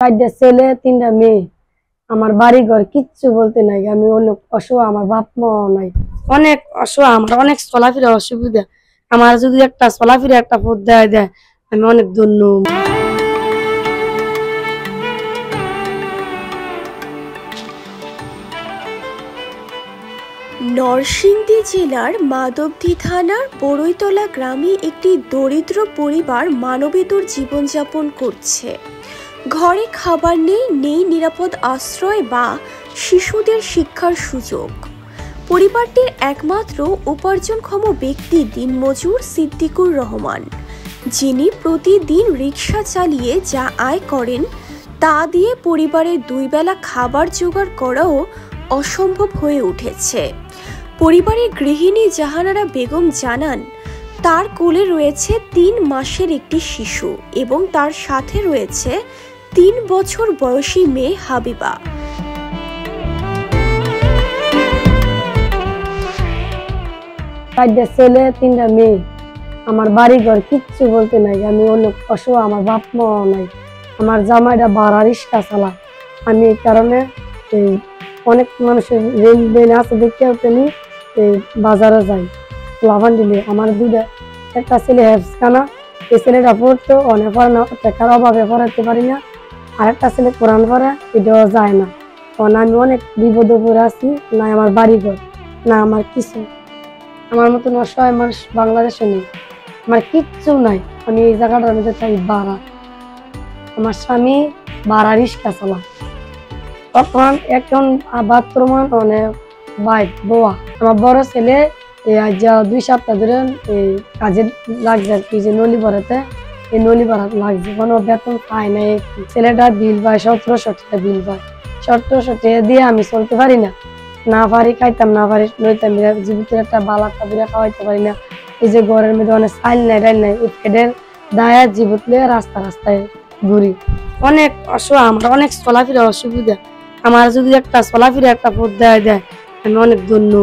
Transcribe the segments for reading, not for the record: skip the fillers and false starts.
চারটা ছেলে, তিনটা মেয়ে, আমার বাড়ি ঘর কিচ্ছু বলতে নাই। আমি অনেক অসহায়, আমার বাপ মা নাই, অনেক অসহায়, আমার অনেক চলাফেরা অসুবিধা। আমার যদি একটা চলাফেরা একটা পথ দেয় আমি অনেক ধন্য। নরসিংদী জেলার মাধবদী থানার বড়ইতলা গ্রামে একটি দরিদ্র পরিবার মানবেতর জীবনযাপন করছে। ঘরে খাবার নেই নিরাপদ আশ্রয় বা শিশুদের শিক্ষার সুযোগ। পরিবারটির একমাত্র উপার্জনক্ষম ব্যক্তি দিনমজুর সিদ্দিকুর রহমান, যিনি প্রতিদিন রিক্সা চালিয়ে যা আয় করেন তা দিয়ে পরিবারের দুই বেলা খাবার জোগাড় করাও অসম্ভব হয়ে উঠেছে। পরিবারের গৃহিণী জাহানারা বেগম জানান, তার কোলে রয়েছে 3 মাসের একটি শিশু এবং তার সাথে রয়েছে 3 বছর বয়সী মেয়ে হাবিবা। চারটা ছেলে, তিনটা মেয়ে, আমার বাড়ি ঘর কিচ্ছু বলতে নাই। আমি অনেক অসহায়, আমার বাপ মা নাই। আমার জামাইটা ভাড়া রিক্সা চালায়। আমি এই কারণে অনেক মানুষের রেল বেল আছে দেখতে পেনি বাজারে যাই লাভান দিলে। আমার একটা ছেলে হেফসখানা, এই ছেলেটা পড়তো অনেক পড়ে না, টাকার অভাবে পড়াতে পারি না। আর একটা ছেলে কোরআন পড়ে, এটাও যায় না। কারণ আমি অনেক বিপদ করে আছি, না আমার বাড়ি ঘর না আমার কিছু। আমার মতন অসহায় মানুষ বাংলাদেশে নেই, আমার কিচ্ছু নাই। আমি এই জায়গাটার মধ্যে চাই ভাড়া। আমার স্বামী ভাড়া রিক্সা চালা। তখন এখন বাথরুম অনেক বাইক বোয়া। আমার বড় ছেলে 2 সপ্তাহ ধরে কাজে লাগছে আর কি, যে নলি ভরাতে, এই নলি ভরা লাগছে, কোনো বেতন পায় না। ছেলেটা বিল পায় 1700 টাকা বিল পায়। 1700 টাকা দিয়ে আমি চলতে পারি না পারি, খাইতাম না পারি, লইতাম জীবিতের একটা বালাটা বিরা খাওয়াইতে পারি না। এই যে ঘরের মধ্যে অনেক চাইল নাই ডাইল নাই, এই ফেডের দায়া জীবতলে রাস্তায় ঘুরি। অনেক অসহায়, আমার অনেক চলাফেরা অসুবিধা। আমার যদি একটা চলাফেরা একটা পথ দেয় আমি অনেক ধন্য।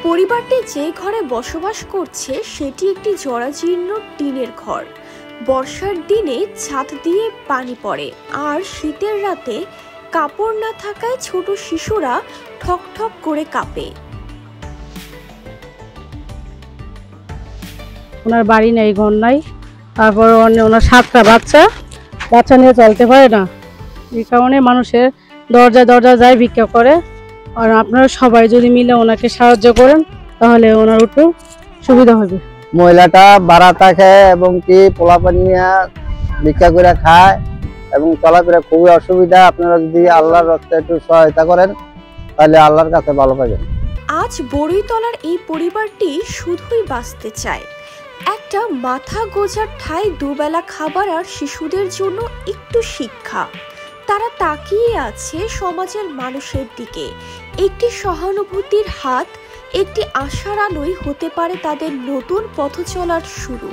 পরিবারটি যে ঘরে বসবাস করছে সেটি একটি জরাজীর্ণ টিনের ঘর। বর্ষার দিনে ছাদ দিয়ে পানি পড়ে, আর শীতের রাতে কাপড় না থাকায় ছোট শিশুরা ঠক ঠক করে কাঁপে। ওনার বাড়ি নেই, ঘর নাই, তারপর ওনার 7টা বাচ্চা নিয়ে চলতে পারে না। এই কারণে মানুষের দরজা যায় ভিক্ষা করে। আর আপনারা সবাই যদি মিলে ওনাকে সাহায্য করেন তাহলে ওনার একটু সুবিধা হবে। মহিলাটা ভাড়া থাকে এবং কি পোলাপান নিয়ে ভিক্ষা করে খায় এবং চলাফেরা খুবই অসুবিধা। আপনারা যদি আল্লাহর রাস্তায় একটু সহায়তা করেন তাহলে আল্লাহর কাছে ভালো পাবেন। আজ বড়ইতলার এই পরিবারটি শুধুই বাঁচতে চায়, একটা মাথা গোজার ঠাঁই, দুবেলা খাবার আর শিশুদের জন্য একটু শিক্ষা। তারা তাকিয়ে আছে সমাজের মানুষের দিকে। একটি সহানুভূতির হাত, একটি আশার আলোই হতে পারে তাদের নতুন পথ চলার শুরু।